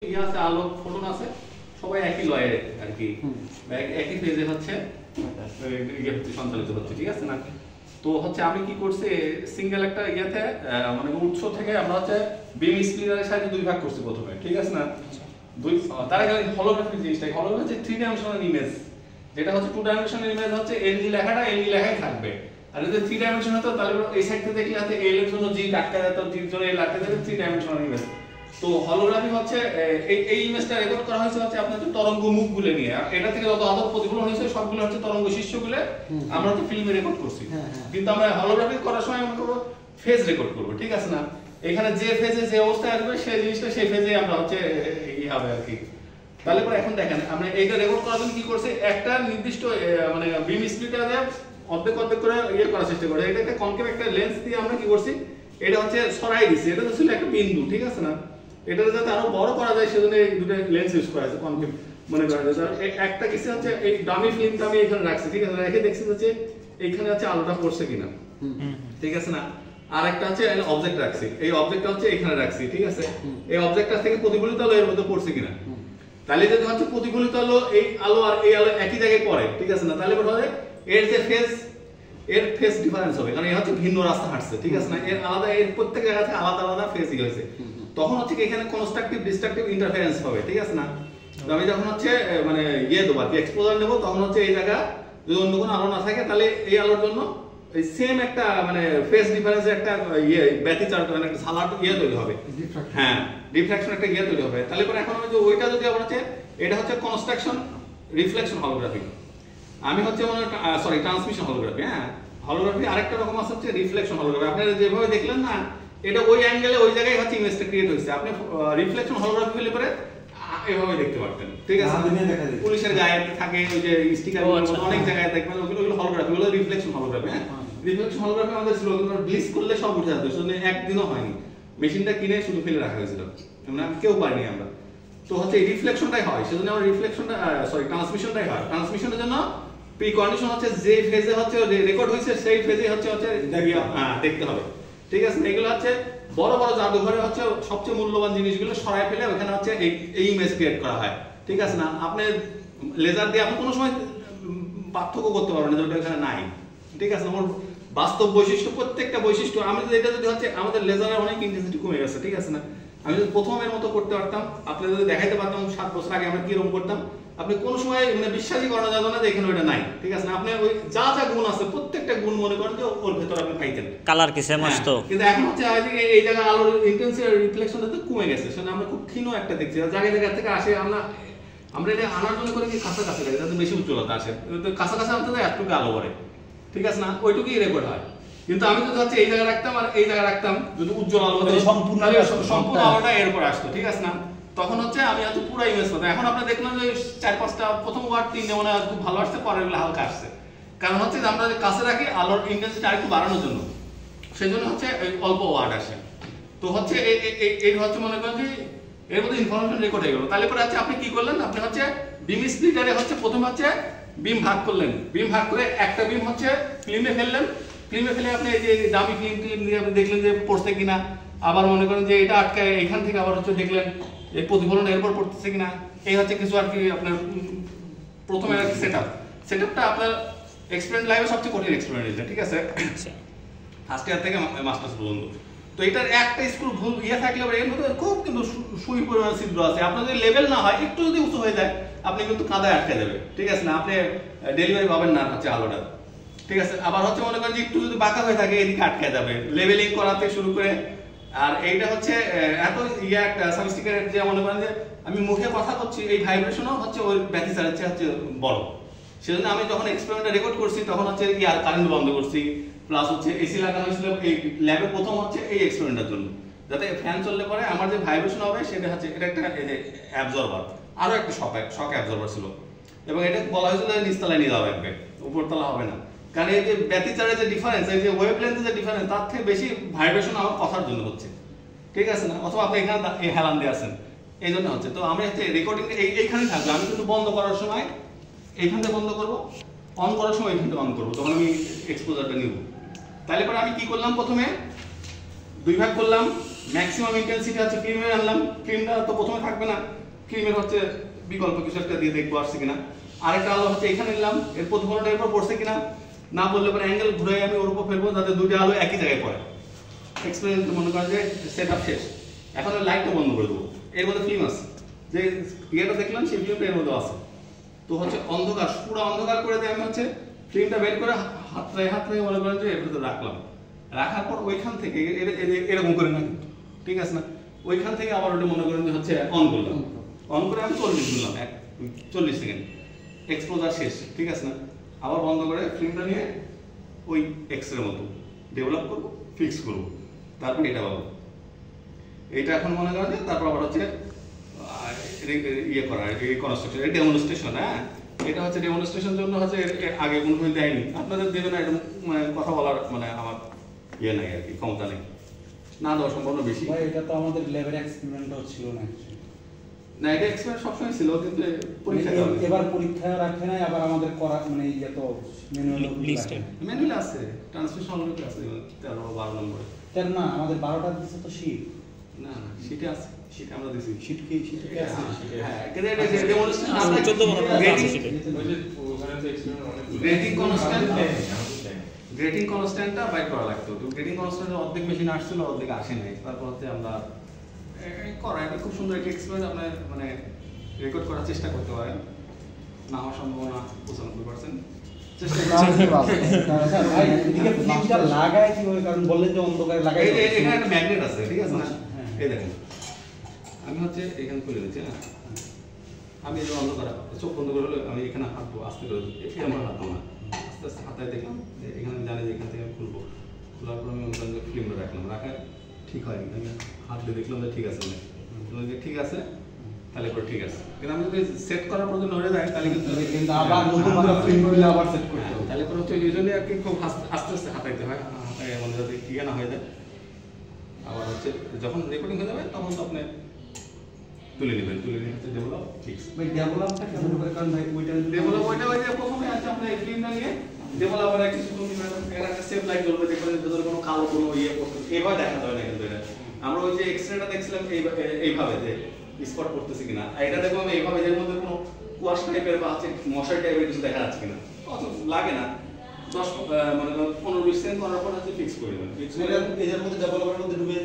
ইয়ে আছে, আলো ফোটন আছে, সবাই একই লয়ে আর কি, একই ফেজে হচ্ছে ইয়ে হচ্ছে সঞ্চালিত হচ্ছে, ঠিক আছে না? তো হচ্ছে আমি কি করছি, সিঙ্গেল একটা ইয়েতে মানে উৎস থেকে আমরা হচ্ছে বিম স্প্লিটারের সাহায্যে দুই ভাগ করছি প্রথমে, ঠিক আছে না? দুই তার আগে হলোগ্রাফিক জিনিসটাই, হলোগ্রাফি হচ্ছে 3 ডাইমেনশনাল ইমেজ, যেটা হচ্ছে 2 ডাইমেনশনাল ইমেজ হচ্ছে এলজি লেখাটা এলজি লেখাই থাকবে, আর যদি 3 ডাইমেনশন হতো তাহলে এই সাইড থেকে দেখলে হচ্ছে এল এর জন্য জি আটকা যেত, জির জন্য এল আটকা যেত, 3 ডাইমেনশনাল ইমেজ। তো হলোগ্রাফি হচ্ছে এই ইমেজটা রেকর্ড করা হয়েছে হচ্ছে আপনাদের তরঙ্গ মুখগুলো নিয়ে, আর এটা থেকে যত আলোক প্রতিফলন হয়েছে সবগুলো হচ্ছে তরঙ্গ শীর্ষগুলো আমরা হচ্ছে ফিল্মে রেকর্ড করছি। কিন্তু আমরা হলোগ্রাফি করার সময় আমরা করব ফেজ রেকর্ড করব, ঠিক আছে না? এখানে যে ফেজে যে অবস্থায় আসবে সেই জিনিসটা সেই ফেজে আমরা হচ্ছে ই হবে আর কি। তাহলে পরে এখন দেখেন আমরা এইটা রেকর্ড করার জন্য কি করছি, একটা নির্দিষ্ট মানে বিম স্প্লিটার দিয়ে অর্ধেক অর্ধেক করে ইয়ে করার চেষ্টা করি। এটা একটা কনকেভ একটা লেন্স দিয়ে আমরা কি করছি, এটা হচ্ছে সরাই দিছি, এটা তো ছিল একটা বিন্দু, ঠিক আছে না? এটা যাতে আরো বড় করা যায় সেজন্য এই দুটো লেন্স ইউজ করা আছে কনকেভ মনে করা যায়। একটা কিছু হচ্ছে এই ডামি ফিল্মটা আমি এখানে রাখছি, ঠিক আছে, রেখে দেখছি হচ্ছে এইখানে হচ্ছে আলোটা পড়ছে কিনা, ঠিক আছে না? আর একটা হচ্ছে অবজেক্ট রাখছি, এই অবজেক্টটা হচ্ছে এখানে রাখছি, ঠিক আছে? এই অবজেক্টটা থেকে প্রতিফলিত আলো এর মধ্যে পড়ছে কিনা। তাহলে যদি হচ্ছে প্রতিফলিত আলো এই আলো আর এই আলো একই জায়গায় পড়ে, ঠিক আছে না, তাহলে বলা হয় এর যে ফেজ এর ফেজ ডিফারেন্স হবে, কারণ এ হচ্ছে ভিন্ন রাস্তা হাঁটছে, ঠিক আছে না? এর আলাদা, এর প্রত্যেক জায়গা থেকে আলাদা আলাদা ফেজই হয়েছে। তখন হচ্ছে কি এখানে কনস্ট্রাকটিভ ডিস্ট্রাকটিভ ইন্টারফারেন্স হবে, ঠিক আছে না? তো আমি যখন হচ্ছে মানে ইয়ে দেবো আর কি, এক্সপোজার নেবো, তখন হচ্ছে এই জায়গা যদি অন্য কোনো আলো না থাকে তাহলে এই আলোর জন্য এই সেম একটা মানে ফেজ ডিফারেন্সের একটা ইয়ে ব্যতিচার মানে একটা সালার ইয়ে তৈরি হবে, হ্যাঁ ডিফ্রাকশন একটা ইয়ে তৈরি হবে। তাহলে পরে এখন আমি যে ওইটা যদি আবার হচ্ছে এটা হচ্ছে কনস্ট্রাকশন রিফ্লেকশন হলোগ্রাফি, আমি হচ্ছে মানে সরি ট্রান্সমিশন হলোগ্রাফি। হ্যাঁ, হলোগ্রাফি আরেকটা রকম আছে হচ্ছে রিফ্লেকশন হলোগ্রাফি। আপনারা যেভাবে দেখলেন না, এটা ওই অ্যাঙ্গেলে ওই জায়গায় হচ্ছে ইমেজটা ক্রিয়েট হয়েছে। আপনি রিফ্লেকশন হলোগ্রাফি হলে পরে এভাবে দেখতে পারতেন, ঠিক আছে? পুলিশের গায়ে থাকে ওই যে স্টিকার, অনেক জায়গায় দেখবেন ওগুলো হলোগ্রাফি, ওগুলো রিফ্লেকশন হলোগ্রাফি। হ্যাঁ, রিফ্লেকশন হলোগ্রাফি আমাদের ছিল, কিন্তু ব্লিচ করলে সব উঠে যেত, সেজন্য একদিনও হয়নি, মেশিনটা কিনে শুধু ফেলে রাখা হয়েছিল, মানে কেউ পারিনি আমরা। তো হচ্ছে এই রিফ্লেকশনটাই হয়, সেজন্য আমরা রিফ্লেকশনটা সরি ট্রান্সমিশনটাই হয়। ট্রান্সমিশনের জন্য প্রি কন্ডিশন হচ্ছে যে ফেজে হচ্ছে রেকর্ড হয়েছে সেই ফেজে হচ্ছে দেখতে হবে, ঠিক আছে? এগুলো হচ্ছে বড় বড় জাদুঘরে হচ্ছে সবচেয়ে মূল্যবান জিনিসগুলো সরাই ফেলে ওখানে হচ্ছে এই ইমেজ ক্রিয়েট করা হয়, ঠিক আছে না? আপনি লেজার দিয়ে আপনি কোনো সময় পার্থক্য করতে পারবেন না যেটা এখানে নাই, ঠিক আছে? আমার বাস্তব বৈশিষ্ট্য, প্রত্যেকটা বৈশিষ্ট্য আমি যদি এটা যদি হচ্ছে আমাদের লেজারের অনেক ইন্টেন্সিটি কমে গেছে, ঠিক আছে না? আমি যদি প্রথমের মতো করতে পারতাম, আপনি যদি দেখাইতে পারতাম 7 বছর আগে আমরা কিরকম করতাম, আপনি কোনো সময় মানে বিশ্বাসই করা যাবে না যে এখানে ওইটা নাই, ঠিক আছে না? আপনি ওই যা যা গুণ আছে প্রত্যেকটা গুণ মনে করেন যে ওর ভেতরে আপনি পাইতেন, কালার কি সেম আসতো। কিন্তু এখন হচ্ছে এই জায়গা আলোর ইন্টেন্সিটি রিফ্লেকশনটা তো কমে গেছে, সেজন্য আমরা খুব ক্ষীণ একটা দেখছি। জায়গা জায়গা থেকে আসে, আমরা এটা আনার জন্য করে কি কাছাকাছি লাগে যাতে বেশি উজ্জ্বলতা আসে, কাছাকাছি আনতে যায় একটু আলো পড়ে, ঠিক আছে না? ওইটুকুই রেকর্ড হয়। কিন্তু আমি যদি হচ্ছে এই জায়গা রাখতাম আর এই জায়গা রাখতাম, যদি উজ্জ্বল আলো হতো সম্পূর্ণ আলোটা এর উপর আসতো, ঠিক আছে না? তখন হচ্ছে আমি হচ্ছে পুরো ইমেজ পাবো। এখন আপনি দেখলাম যে 4-5টা প্রথম ওয়ার্ড 3টে মনে হয় খুব ভালো আসছে, পরের গুলো হালকা আসছে, কারণ হচ্ছে যে আমরা কাছে রাখি আলোর ইন্টেন্সিটি আরেকটু বাড়ানোর জন্য, সেই জন্য হচ্ছে অল্প ওয়ার্ড আসে। তো হচ্ছে এই হচ্ছে মনে করেন যে এর মধ্যে ইনফরমেশন রেকর্ড হয়ে গেল। তাহলে পরে হচ্ছে আপনি কি করলেন, আপনি হচ্ছে বিম স্প্লিটারে হচ্ছে প্রথম হচ্ছে বিম ভাগ করলেন, বিম ভাগ করে একটা বিম হচ্ছে ফিল্মে ফেললেন, ফিল্মে ফেলে আপনি এই যে দামি ফিল্ম দিয়ে আপনি দেখলেন যে পড়ছে কিনা, আবার মনে করেন যে এটা আটকায় এখান থেকে আবার হচ্ছে দেখলেন এই প্রতিফলন এরপর পড়তেছে কিনা। এই হচ্ছে কিছু আর কি আপনার প্রথমে আর কি সেটআপটা আপনার এক্সপেরিমেন্ট লাইফে সবচেয়ে কঠিন এক্সপেরিমেন্ট এটা, ঠিক আছে? ফার্স্ট ইয়ার থেকে মাস্টার্স পর্যন্ত। তো এটার একটা স্ক্রু ভুল ইয়ে থাকলে এর মধ্যে খুব কিন্তু সুই পরিমাণ ছিদ্র আছে, আপনার যদি লেভেল না হয় একটু যদি উঁচু হয়ে যায় আপনি কিন্তু কাদায় আটকে যাবে, ঠিক আছে না? আপনি ডেলিভারি পাবেন না হচ্ছে আলোটা, ঠিক আছে? আবার হচ্ছে মনে করেন যে একটু যদি বাঁকা হয়ে থাকে এদিকে আটকে যাবে, লেভেলিং করাতে শুরু করে। আর এইটা হচ্ছে এত ইয়ে একটা সাবস্টিকেটেড যে মনে করেন যে আমি মুখে কথা করছি, এই ভাইব্রেশনও হচ্ছে ওই ব্যতিচারের চেয়ে হচ্ছে বড়। সেজন্য আমি যখন এক্সপেরিমেন্টটা রেকর্ড করছি তখন হচ্ছে কি আর কারেন্ট বন্ধ করছি, প্লাস হচ্ছে এসি লাগানো হয়েছিল এই ল্যাবে প্রথম হচ্ছে এই এক্সপেরিমেন্টের জন্য, যাতে ফ্যান চললে পরে আমার যে ভাইব্রেশন হবে সেটা হচ্ছে এটা একটা অ্যাবজর্বার, আরো একটা শক অ্যাবজর্বার ছিল, এবং এটা বলা হয়েছিল নিচতলায় নিয়ে যাওয়া লাগবে, উপরতলা হবে না, কারণ এই যে ব্যতিচারের যে ডিফারেন্স, এই যে ওয়েভলেন্থের যে ডিফারেন্স, তার থেকে বেশি ভাইব্রেশন আমার কথার জন্য হচ্ছে, ঠিক আছে না? অথবা আপনি এখানে হেলান দিয়ে আছেন এই জন্য হচ্ছে। তো আমি হচ্ছে রেকর্ডিং এইখানেই থাকবে, আমি কিন্তু বন্ধ করার সময় এইখান থেকে বন্ধ করবো, অন করার সময় এইখান থেকে অন করবো, তখন আমি এক্সপোজারটা নিব। তাহলে পরে আমি কি করলাম, প্রথমে দুই ভাগ করলাম, ম্যাক্সিমাম ইন্টেন্সিটি হচ্ছে ক্রিমের আনলাম, ক্রিমটা তো প্রথমে থাকবে না, ক্রিমের হচ্ছে বিকল্প কিছু একটা দিয়ে দেখবো আসছে কিনা। আরেকটা আলো হচ্ছে এখানে নিলাম, এর প্রতিফলনটা এর উপর পড়ছে কিনা, না বললে পরে অ্যাঙ্গেল ঘুরে আমি ওর উপর ফেলবো যাতে দুইটা আলো একই জায়গায় পড়ে। এক্সপেরিমেন্ট মনে করেন যে সেট আপ শেষ, এখন ওই লাইটটা বন্ধ করে দেবো। এর মধ্যে ফিল্ম আছে, যে ইয়েটা দেখলাম সেই ফিল্মটা এর মধ্যে আছে। তো হচ্ছে অন্ধকার, পুরো অন্ধকার করে দিয়ে আমি হচ্ছে ফিল্মটা বের করে হাতটাই মনে করেন যে এর ভিতরে রাখলাম। রাখার পর ওইখান থেকে এরকম করে না কিন্তু, ঠিক আছে না, ওইখান থেকে আবার ওটা মনে করেন যে হচ্ছে অন করলাম, অন করে আমি 40 দিলাম, 40 সেকেন্ড, এক্সপোজার শেষ, ঠিক আছে না। আবার বন্ধ করে ফিল্মটা নিয়ে ওই এক্সরের মতো ডেভেলপ করবো, ফিক্স করবো, তারপর এটা পাবো। এইটা এখন মনে করেন যে তারপর আবার হচ্ছে ইয়ে করা, এই কনস্ট্রাকশন, এই ডেমনস্ট্রেশন। হ্যাঁ, এটা হচ্ছে ডেমনস্ট্রেশন জন্য হচ্ছে আগে কোনো কিছু দেয়নি, আপনাদের দেবে না, এটা মানে কথা বলার মানে আমার ইয়ে নাই আর কি, ক্ষমতা নেই, না দেওয়া সম্ভব বেশি। এটা তো আমাদের ল্যাবের এক্সপেরিমেন্টও ছিল না, না এটা এক্সপেরিমেন্ট সবসময় ছিল, কিন্তু পরীক্ষা এবার পরীক্ষা রাখে নাই, আবার আমাদের করা মানে ইয়ে তো ম্যানুয়াল আছে, ট্রান্সমিশন অলরেডি আছে 13-12 নম্বরে। তার না আমাদের 12টা দিছে তো শীট, না না শীটে আছে, শীটে আমরা দিছি, শীট কি শীট কি আছে? হ্যাঁ কিন্তু এটা ডেমনস্ট্রেশন আমরা 14 রেটিং কনস্ট্যান্ট, গ্রেটিং কনস্ট্যান্টটা বাইর করা লাগতো। তো গ্রেটিং কনস্ট্যান্টের অর্ধেক মেশিন আসছিল, অর্ধেক আসে নাই। তারপর হচ্ছে আমরা করা, এটা খুব সুন্দর একটা এক্সপেরিমেন্ট, আপনি মানে রেকর্ড করার চেষ্টা করতে পারেন, না হওয়ার সম্ভাবনা 95% চেষ্টা স্যার ভাই এদিকে ফিল্মটা লাগায় কি হয়, কারণ বললেন যে অন্ধকারে লাগাই, এখানে একটা ম্যাগনেট আছে, ঠিক আছে না, এই দেখেন আমি হচ্ছে এখানে খুলে দিচ্ছি না, আমি এই যে অন্ধকার চোখ বন্ধ করে হলে আমি এখানে হাঁটবো, আস্তে করে এখানে আমার হাঁটবো না, আস্তে আস্তে হাতায় দেখলাম এখানে, আমি জানি যে এখান থেকে আমি খুলবো, খোলার পর আমি ফিল্মটা রাখলাম, রাখা ঠিক হয়নি, আমি হাতলে দেখলাম যে ঠিক আছে, ঠিক আছে তাহলে পরে ঠিক আছে। কিন্তু আমি যদি সেট করার পর যদি নড়ে যায় তাহলে কিন্তু আবার নতুন একটা ফিল্ম করলে আবার সেট করতে হবে, তাহলে পরে হচ্ছে এই জন্যই আর কি খুব আস্তে আস্তে হাতাইতে হয়, হাতায় মানে যাতে ইয়ে না হয়ে যায়। আবার হচ্ছে যখন রেকর্ডিং হয়ে যাবে তখন তো আপনি তুলে নেবেন, তুলে নিয়ে হচ্ছে ডেভেলপ ফিক্স। ভাই ডেভেলপটা কেমন করে, কারণ ভাই ওইটা ডেভেলপ ওইটা ওই যে প্রথমে আছে আপনি এই ফিল্মটা নিয়ে ডেভেলপার কিছু এর একটা সেভ লাইট জ্বলবে, দেখবেন যদি কোনো কালো কোনো ইয়ে করতে এইভাবে দেখাতে হয় না কিন্তু এটা। আমরা ওই যে এক্সরেটা দেখছিলাম এইভাবে যে স্পট করতেছি কিনা, এটা দেখবো আমি এইভাবে যের মধ্যে কোনো কুয়াশ টাইপের বা হচ্ছে মশারি টাইপের কিছু দেখা যাচ্ছে কিনা, অত লাগে না, 10 মানে 15-20 সেকেন্ড করার পর হচ্ছে ফিক্স করে দেবেন। এর মধ্যে ডেভেলপারের মধ্যে ঢুকে